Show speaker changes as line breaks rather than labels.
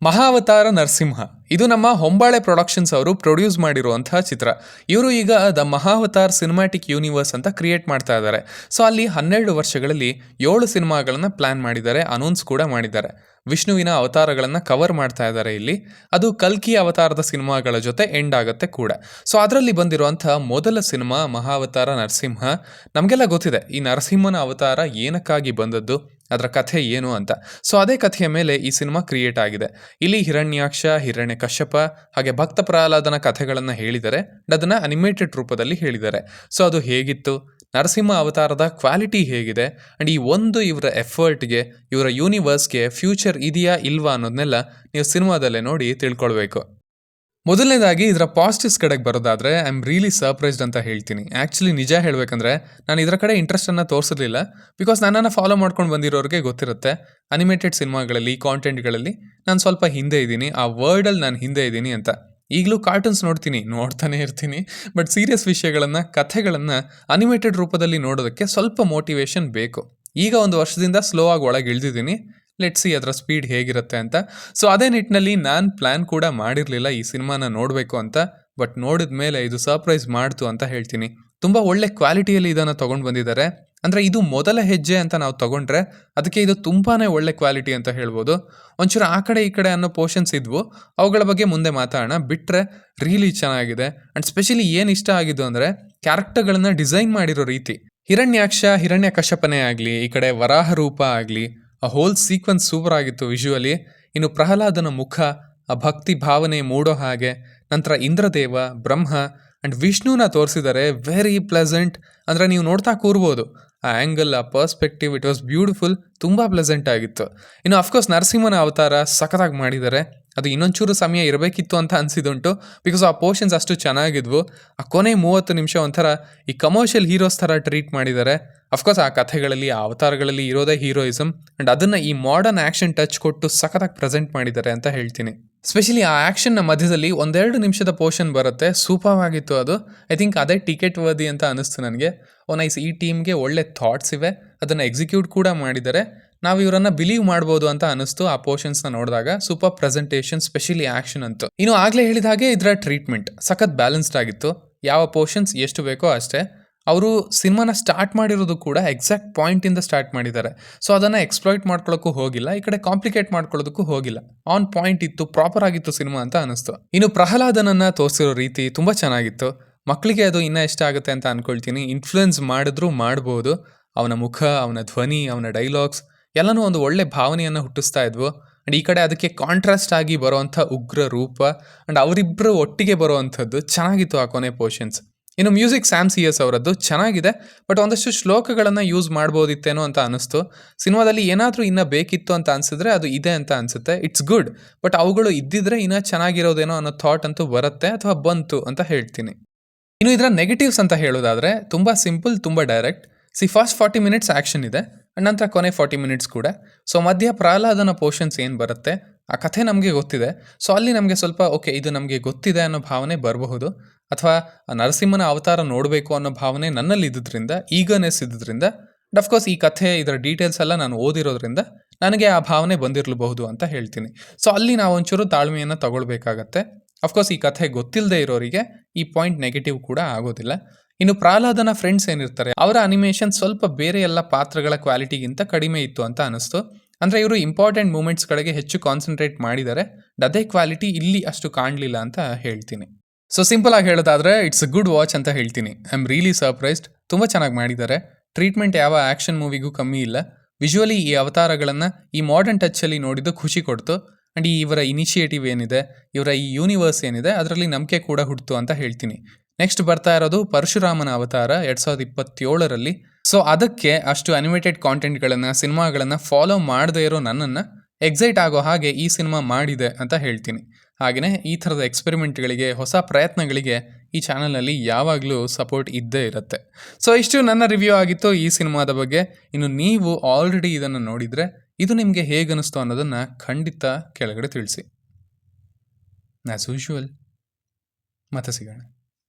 ಮಹಾವತಾರ ನರಸಿಂಹ ಇದು ನಮ್ಮ ಹೊಂಬಾಳೆ ಪ್ರೊಡಕ್ಷನ್ಸ್ ಅವರು ಪ್ರೊಡ್ಯೂಸ್ ಮಾಡಿರುವಂತಹ ಚಿತ್ರ. ಇವರು ಈಗ ದ ಮಹಾವತಾರ್ ಸಿನಿಮ್ಯಾಟಿಕ್ ಯೂನಿವರ್ಸ್ ಅಂತ ಕ್ರಿಯೇಟ್ ಮಾಡ್ತಾ ಇದ್ದಾರೆ. ಸೊ ಅಲ್ಲಿ 12 ವರ್ಷಗಳಲ್ಲಿ 7 ಸಿನಿಮಾಗಳನ್ನ ಪ್ಲಾನ್ ಮಾಡಿದ್ದಾರೆ, ಅನೌನ್ಸ್ ಕೂಡ ಮಾಡಿದ್ದಾರೆ. ವಿಷ್ಣುವಿನ ಅವತಾರಗಳನ್ನು ಕವರ್ ಮಾಡ್ತಾ ಇದ್ದಾರೆ ಇಲ್ಲಿ. ಅದು ಕಲ್ಕಿ ಅವತಾರದ ಸಿನಿಮಾಗಳ ಜೊತೆ ಎಂಡ್ ಆಗುತ್ತೆ ಕೂಡ. ಸೊ ಅದರಲ್ಲಿ ಬಂದಿರುವಂತಹ ಮೊದಲ ಸಿನಿಮಾ ಮಹಾವತಾರ ನರಸಿಂಹ. ನಮಗೆಲ್ಲ ಗೊತ್ತಿದೆ ಈ ನರಸಿಂಹನ ಅವತಾರ ಏನಕ್ಕಾಗಿ ಬಂದದ್ದು, ಅದರ ಕಥೆ ಏನು ಅಂತ. ಸೊ ಅದೇ ಕಥೆಯ ಮೇಲೆ ಈ ಸಿನಿಮಾ ಕ್ರಿಯೇಟ್ ಆಗಿದೆ. ಇಲ್ಲಿ ಹಿರಣ್ಯಾಕ್ಷ, ಹಿರಣ್ಯ ಕಶ್ಯಪ ಹಾಗೆ ಭಕ್ತ ಪ್ರಹ್ಲಾದನ ಕಥೆಗಳನ್ನು ಹೇಳಿದ್ದಾರೆ, ಅದನ್ನು ಅನಿಮೇಟೆಡ್ ರೂಪದಲ್ಲಿ ಹೇಳಿದ್ದಾರೆ. ಸೊ ಅದು ಹೇಗಿತ್ತು, ನರಸಿಂಹ ಅವತಾರದ ಕ್ವಾಲಿಟಿ ಹೇಗಿದೆ, ಆ್ಯಂಡ್ ಈ ಒಂದು ಇವರ ಎಫರ್ಟ್ಗೆ, ಇವರ ಯೂನಿವರ್ಸ್ಗೆ ಫ್ಯೂಚರ್ ಇದೆಯಾ ಇಲ್ವಾ ಅನ್ನೋದನ್ನೆಲ್ಲ ನೀವು ಸಿನಿಮಾದಲ್ಲೇ ನೋಡಿ ತಿಳ್ಕೊಳ್ಬೇಕು. ಮೊದಲನೇದಾಗಿ ಇದರ ಪಾಸಿಟಿವ್ಸ್ ಕಡೆಗೆ ಬರೋದಾದರೆ ಐ ಆಮ್ ರಿಯಲಿ ಸರ್ಪ್ರೈಸ್ಡ್ ಅಂತ ಹೇಳ್ತೀನಿ. ಆ್ಯಕ್ಚುಲಿ ನಿಜ ಹೇಳಬೇಕಂದ್ರೆ ನಾನು ಇದರ ಕಡೆ ಇಂಟ್ರೆಸ್ಟನ್ನು ತೋರಿಸಿರಲಿಲ್ಲ. ಬಿಕಾಸ್ ನನ್ನನ್ನು ಫಾಲೋ ಮಾಡ್ಕೊಂಡು ಬಂದಿರೋರಿಗೆ ಗೊತ್ತಿರುತ್ತೆ, ಅನಿಮೇಟೆಡ್ ಸಿನಿಮಾಗಳಲ್ಲಿ, ಕಾಂಟೆಂಟ್ಗಳಲ್ಲಿ ನಾನು ಸ್ವಲ್ಪ ಹಿಂದೆ ಇದ್ದೀನಿ, ಆ ವರ್ಲ್ಡಲ್ಲಿ ನಾನು ಹಿಂದೆ ಇದ್ದೀನಿ ಅಂತ. ಈಗಲೂ ಕಾರ್ಟೂನ್ಸ್ ನೋಡ್ತಾನೆ ಇರ್ತೀನಿ. ಬಟ್ ಸೀರಿಯಸ್ ವಿಷಯಗಳನ್ನು, ಕಥೆಗಳನ್ನು ಅನಿಮೇಟೆಡ್ ರೂಪದಲ್ಲಿ ನೋಡೋದಕ್ಕೆ ಸ್ವಲ್ಪ ಮೋಟಿವೇಶನ್ ಬೇಕು. ಈಗ ಒಂದು ವರ್ಷದಿಂದ ಸ್ಲೋ ಆಗಿ ಒಳಗೆ ಇಳಿದಿದ್ದೀನಿ. ಲೆಟ್ಸ್ ಸಿ ಅದರ ಸ್ಪೀಡ್ ಹೇಗಿರುತ್ತೆ ಅಂತ. ಸೊ ಅದೇ ನಿಟ್ಟಿನಲ್ಲಿ ನಾನು ಪ್ಲ್ಯಾನ್ ಕೂಡ ಮಾಡಿರಲಿಲ್ಲ ಈ ಸಿನಿಮಾನ ನೋಡಬೇಕು ಅಂತ. ಬಟ್ ನೋಡಿದ ಮೇಲೆ ಇದು ಸರ್ಪ್ರೈಸ್ ಮಾಡ್ತು ಅಂತ ಹೇಳ್ತೀನಿ. ತುಂಬ ಒಳ್ಳೆ ಕ್ವಾಲಿಟಿಯಲ್ಲಿ ಇದನ್ನು ತೊಗೊಂಡು ಬಂದಿದ್ದಾರೆ. ಅಂದರೆ ಇದು ಮೊದಲ ಹೆಜ್ಜೆ ಅಂತ ನಾವು ತೊಗೊಂಡ್ರೆ ಅದಕ್ಕೆ ಇದು ತುಂಬಾ ಒಳ್ಳೆ ಕ್ವಾಲಿಟಿ ಅಂತ ಹೇಳ್ಬೋದು. ಒಂಚೂರು ಆ ಕಡೆ ಈ ಕಡೆ ಅನ್ನೋ ಪೋರ್ಷನ್ಸ್ ಇದ್ವು, ಅವುಗಳ ಬಗ್ಗೆ ಮುಂದೆ ಮಾತಾಡೋಣ. ಬಿಟ್ಟರೆ ರಿಯಲಿ ಚೆನ್ನಾಗಿದೆ. ಆ್ಯಂಡ್ ಸ್ಪೆಷಲಿ ಏನು ಇಷ್ಟ ಆಗಿದ್ದು ಅಂದರೆ ಕ್ಯಾರೆಕ್ಟರ್ಗಳನ್ನು ಡಿಸೈನ್ ಮಾಡಿರೋ ರೀತಿ. ಹಿರಣ್ಯಾಕ್ಷ, ಹಿರಣ್ಯ ಕಶ್ಯಪನೇ ಆಗಲಿ, ಈ ಕಡೆ ವರಾಹ ರೂಪ ಆಗಲಿ, ಆ ಹೋಲ್ ಸೀಕ್ವೆನ್ಸ್ ಸೂಪರ್ ಆಗಿತ್ತು ವಿಜುವಲಿ. ಇನ್ನು ಪ್ರಹ್ಲಾದನ ಮುಖ, ಆ ಭಕ್ತಿ ಭಾವನೆ ಮೂಡೋ ಹಾಗೆ, ನಂತರ ಇಂದ್ರದೇವ, ಬ್ರಹ್ಮ ಆ್ಯಂಡ್ ವಿಷ್ಣುನ ತೋರಿಸಿದ್ದಾರೆ. Very pleasant. ಅಂದರೆ ನೀವು ನೋಡ್ತಾ ಕೂರ್ಬೋದು, ಆ ಆ್ಯಂಗಲ್, ಆ ಪರ್ಸ್ಪೆಕ್ಟಿವ್, ಇಟ್ ವಾಸ್ ಬ್ಯೂಟಿಫುಲ್. ತುಂಬ ಪ್ಲೆಸೆಂಟ್ ಆಗಿತ್ತು. ಇನ್ನು ಅಫ್ಕೋರ್ಸ್ ನರಸಿಂಹನ ಅವತಾರ ಸಖತ್ತಾಗಿ ಮಾಡಿದ್ದಾರೆ. ಅದು ಇನ್ನೊಂಚೂರು ಸಮಯ ಇರಬೇಕಿತ್ತು ಅಂತ ಅನಿಸಿದುಂಟು. ಬಿಕಾಸ್ ಆ ಪೋರ್ಷನ್ಸ್ ಅಷ್ಟು ಚೆನ್ನಾಗಿದ್ವು. ಆ ಕೊನೆ 30 ನಿಮಿಷ ಒಂಥರ ಈ ಕಮರ್ಷಿಯಲ್ ಹೀರೋಸ್ ಥರ ಟ್ರೀಟ್ ಮಾಡಿದ್ದಾರೆ. ಅಫ್ಕೋರ್ಸ್ ಆ ಕಥೆಗಳಲ್ಲಿ, ಆ ಅವತಾರಗಳಲ್ಲಿ ಇರೋದೇ ಹೀರೋಯಿಸಮ್. ಆ್ಯಂಡ್ ಅದನ್ನು ಈ ಮಾಡರ್ನ್ ಆ್ಯಕ್ಷನ್ ಟಚ್ ಕೊಟ್ಟು ಸಖತ್ತಾಗಿ ಪ್ರೆಸೆಂಟ್ ಮಾಡಿದ್ದಾರೆ ಅಂತ ಹೇಳ್ತೀನಿ. ಸ್ಪೆಷಲಿ ಆ ಆ್ಯಕ್ಷನ್ನ ಮಧ್ಯದಲ್ಲಿ 1-2 ನಿಮಿಷದ ಪೋರ್ಷನ್ ಬರುತ್ತೆ, ಸೂಪರ್ ಆಗಿತ್ತು ಅದು. ಐ ಥಿಂಕ್ ಅದೇ ಟಿಕೆಟ್ ವರ್ದಿ ಅಂತ ಅನಿಸ್ತು ನನಗೆ. ನೈಸ್, ಈ ಟೀಮ್ಗೆ ಒಳ್ಳೆ ಥಾಟ್ಸ್ ಇವೆ, ಅದನ್ನು ಎಕ್ಸಿಕ್ಯೂಟ್ ಕೂಡ ಮಾಡಿದ್ದಾರೆ. ನಾವು ಇವರನ್ನು ಬಿಲೀವ್ ಮಾಡ್ಬೋದು ಅಂತ ಅನಿಸ್ತು ಆ ಪೋರ್ಷನ್ಸ್ನ ನೋಡಿದಾಗ. ಸೂಪರ್ ಪ್ರೆಸೆಂಟೇಷನ್, ಸ್ಪೆಷಲಿ ಆ್ಯಕ್ಷನ್ ಅಂತೂ. ಇನ್ನು ಆಗಲೇ ಹೇಳಿದ ಹಾಗೆ ಇದರ ಟ್ರೀಟ್ಮೆಂಟ್ ಸಖತ್ ಬ್ಯಾಲೆನ್ಸ್ಡ್ ಆಗಿತ್ತು. ಯಾವ ಪೋರ್ಷನ್ಸ್ ಎಷ್ಟು ಬೇಕೋ ಅಷ್ಟೇ. ಅವರು ಸಿನಿಮಾನ ಸ್ಟಾರ್ಟ್ ಮಾಡಿರೋದು ಕೂಡ ಎಕ್ಸಾಕ್ಟ್ ಪಾಯಿಂಟಿಂದ ಸ್ಟಾರ್ಟ್ ಮಾಡಿದ್ದಾರೆ. ಸೊ ಅದನ್ನು ಎಕ್ಸ್ಪ್ಲಾಯ್ಟ್ ಮಾಡ್ಕೊಳ್ಳೋಕ್ಕೂ ಹೋಗಿಲ್ಲ, ಈ ಕಡೆ ಕಾಂಪ್ಲಿಕೇಟ್ ಮಾಡ್ಕೊಳ್ಳೋದಕ್ಕೂ ಹೋಗಿಲ್ಲ. ಆನ್ ಪಾಯಿಂಟ್ ಇತ್ತು, ಪ್ರಾಪರ್ ಆಗಿತ್ತು ಸಿನಿಮಾ ಅಂತ ಅನಿಸ್ತು. ಇನ್ನು ಪ್ರಹ್ಲಾದನನ್ನು ತೋರಿಸಿರೋ ರೀತಿ ತುಂಬ ಚೆನ್ನಾಗಿತ್ತು. ಮಕ್ಕಳಿಗೆ ಅದು ಇನ್ನೂ ಇಷ್ಟ ಆಗುತ್ತೆ ಅಂತ ಅನ್ಕೊಳ್ತೀನಿ. ಇನ್ಫ್ಲುಯೆನ್ಸ್ ಮಾಡಿದ್ರೂ ಮಾಡ್ಬೋದು. ಅವನ ಮುಖ, ಅವನ ಧ್ವನಿ, ಅವನ ಡೈಲಾಗ್ಸ್ ಎಲ್ಲನೂ ಒಂದು ಒಳ್ಳೆ ಭಾವನೆಯನ್ನು ಹುಟ್ಟಿಸ್ತಾ ಇದ್ವು. ಆ್ಯಂಡ್ ಈ ಕಡೆ ಅದಕ್ಕೆ ಕಾಂಟ್ರಾಸ್ಟ್ ಆಗಿ ಬರೋವಂಥ ಉಗ್ರ ರೂಪ ಆ್ಯಂಡ್ ಅವರಿಬ್ಬರು ಒಟ್ಟಿಗೆ ಬರೋವಂಥದ್ದು ಚೆನ್ನಾಗಿತ್ತು ಆ ಕೊನೆ ಪೋರ್ಷನ್ಸ್. ಇನ್ನು ಮ್ಯೂಸಿಕ್ ಸ್ಯಾಮ್ ಸಿ.ಎಸ್ ಅವರದ್ದು ಚೆನ್ನಾಗಿದೆ. ಬಟ್ ಒಂದಷ್ಟು ಶ್ಲೋಕಗಳನ್ನು ಯೂಸ್ ಮಾಡ್ಬೋದಿತ್ತೇನೋ ಅಂತ ಅನಿಸ್ತು. ಸಿನಿಮಾದಲ್ಲಿ ಏನಾದರೂ ಇನ್ನೂ ಬೇಕಿತ್ತು ಅಂತ ಅನಿಸಿದ್ರೆ ಅದು ಇದೆ ಅಂತ ಅನಿಸುತ್ತೆ. ಇಟ್ಸ್ ಗುಡ್, ಬಟ್ ಅವುಗಳು ಇದ್ದಿದ್ರೆ ಇನ್ನೂ ಚೆನ್ನಾಗಿರೋದೇನೋ ಅನ್ನೋ ಥಾಟ್ ಅಂತೂ ಬರುತ್ತೆ, ಅಥವಾ ಬಂತು ಅಂತ ಹೇಳ್ತೀನಿ. ಇನ್ನು ಇದರ ನೆಗೆಟಿವ್ಸ್ ಅಂತ ಹೇಳೋದಾದರೆ ತುಂಬ ಸಿಂಪಲ್, ತುಂಬ ಡೈರೆಕ್ಟ್. ಫಸ್ಟ್ 40 ಮಿನಿಟ್ಸ್ ಆ್ಯಕ್ಷನ್ ಇದೆ, ನಂತರ ಕೊನೆ 40 ಮಿನಿಟ್ಸ್ ಕೂಡ. ಸೊ ಮಧ್ಯ ಪ್ರಹ್ಲಾದನ ಪೋರ್ಷನ್ಸ್ ಏನು ಬರುತ್ತೆ, ಆ ಕಥೆ ನಮಗೆ ಗೊತ್ತಿದೆ. ಸೊ ಅಲ್ಲಿ ನಮಗೆ ಸ್ವಲ್ಪ ಓಕೆ ಇದು ನಮಗೆ ಗೊತ್ತಿದೆ ಅನ್ನೋ ಭಾವನೆ ಬರಬಹುದು. ಅಥವಾ ನರಸಿಂಹನ ಅವತಾರ ನೋಡಬೇಕು ಅನ್ನೋ ಭಾವನೆ ನನ್ನಲ್ಲಿ ಇದ್ದಿದ್ದರಿಂದ, ಈಗನೆಸ್ ಇದ್ದಿದ್ದರಿಂದ, ಅಫ್ಕೋರ್ಸ್ ಈ ಕಥೆ, ಇದರ ಡೀಟೇಲ್ಸ್ ಎಲ್ಲ ನಾನು ಓದಿರೋದ್ರಿಂದ ನನಗೆ ಆ ಭಾವನೆ ಬಂದಿರಲಬಹುದು ಅಂತ ಹೇಳ್ತೀನಿ. ಸೊ ಅಲ್ಲಿ ನಾವು ಒಂಚೂರು ತಾಳ್ಮೆಯನ್ನು ತಗೊಳ್ಬೇಕಾಗತ್ತೆ. ಅಫ್ಕೋರ್ಸ್ ಈ ಕಥೆ ಗೊತ್ತಿಲ್ಲದೆ ಇರೋರಿಗೆ ಈ ಪಾಯಿಂಟ್ ನೆಗೆಟಿವ್ ಕೂಡ ಆಗೋದಿಲ್ಲ. ಇನ್ನು ಪ್ರಹ್ಲಾದನ ಫ್ರೆಂಡ್ಸ್ ಏನಿರ್ತಾರೆ ಅವರ ಅನಿಮೇಷನ್ ಸ್ವಲ್ಪ ಬೇರೆ ಎಲ್ಲ ಪಾತ್ರಗಳ ಕ್ವಾಲಿಟಿಗಿಂತ ಕಡಿಮೆ ಇತ್ತು ಅಂತ ಅನಿಸ್ತು. ಅಂದರೆ ಇವರು ಇಂಪಾರ್ಟೆಂಟ್ ಮೂಮೆಂಟ್ಸ್ಗಳಿಗೆ ಹೆಚ್ಚು ಕಾನ್ಸಂಟ್ರೇಟ್ ಮಾಡಿದ್ದಾರೆ, ಅದೇ ಕ್ವಾಲಿಟಿ ಇಲ್ಲಿ ಅಷ್ಟು ಕಾಣಲಿಲ್ಲ ಅಂತ ಹೇಳ್ತೀನಿ. ಸೊ ಸಿಂಪಲ್ ಆಗಿ ಹೇಳೋದಾದರೆ ಇಟ್ಸ್ ಅ ಗುಡ್ ವಾಚ್ ಅಂತ ಹೇಳ್ತೀನಿ. I am really surprised. ತುಂಬ ಚೆನ್ನಾಗಿ ಮಾಡಿದ್ದಾರೆ. ಟ್ರೀಟ್ಮೆಂಟ್ ಯಾವ ಆ್ಯಕ್ಷನ್ ಮೂವಿಗೂ ಕಮ್ಮಿ ಇಲ್ಲ. ವಿಜುವಲಿ ಈ ಅವತಾರಗಳನ್ನು ಈ ಮಾಡರ್ನ್ ಟಚ್ಚಲ್ಲಿ ನೋಡಿದ್ದು ಖುಷಿ ಕೊಡ್ತು. ಆ್ಯಂಡ್ ಇವರ ಇನಿಷಿಯೇಟಿವ್ ಏನಿದೆ, ಇವರ ಈ ಯೂನಿವರ್ಸ್ ಏನಿದೆ, ಅದರಲ್ಲಿ ನಂಬಿಕೆ ಕೂಡ ಹುಟ್ಟಿತು ಅಂತ ಹೇಳ್ತೀನಿ. ನೆಕ್ಸ್ಟ್ ಬರ್ತಾ ಇರೋದು ಪರಶುರಾಮನ ಅವತಾರ 2027ರಲ್ಲಿ. ಸೊ ಅದಕ್ಕೆ ಅಷ್ಟು ಅನಿಮೇಟೆಡ್ ಕಾಂಟೆಂಟ್ಗಳನ್ನು, ಸಿನಿಮಾಗಳನ್ನು ಫಾಲೋ ಮಾಡದೇ ಇರೋ ನನ್ನನ್ನು ಎಕ್ಸೈಟ್ ಆಗೋ ಹಾಗೆ ಈ ಸಿನಿಮಾ ಮಾಡಿದೆ ಅಂತ ಹೇಳ್ತೀನಿ. ಹಾಗೆಯೇ ಈ ಥರದ ಎಕ್ಸ್ಪೆರಿಮೆಂಟ್ಗಳಿಗೆ, ಹೊಸ ಪ್ರಯತ್ನಗಳಿಗೆ ಈ ಚಾನಲ್ನಲ್ಲಿ ಯಾವಾಗಲೂ ಸಪೋರ್ಟ್ ಇದ್ದೇ ಇರುತ್ತೆ. ಸೊ ಇಷ್ಟು ನನ್ನ ರಿವ್ಯೂ ಆಗಿತ್ತು ಈ ಸಿನಿಮಾದ ಬಗ್ಗೆ. ಇನ್ನು ನೀವು ಆಲ್ರೆಡಿ ಇದನ್ನು ನೋಡಿದರೆ ಇದು ನಿಮಗೆ ಹೇಗನ್ನಿಸ್ತು ಅನ್ನೋದನ್ನು ಖಂಡಿತ ಕೆಳಗಡೆ ತಿಳಿಸಿ. ಆ್ಯಸ್ ಯೂಶುವಲ್ ಮತ್ತೆ ಸಿಗೋಣ.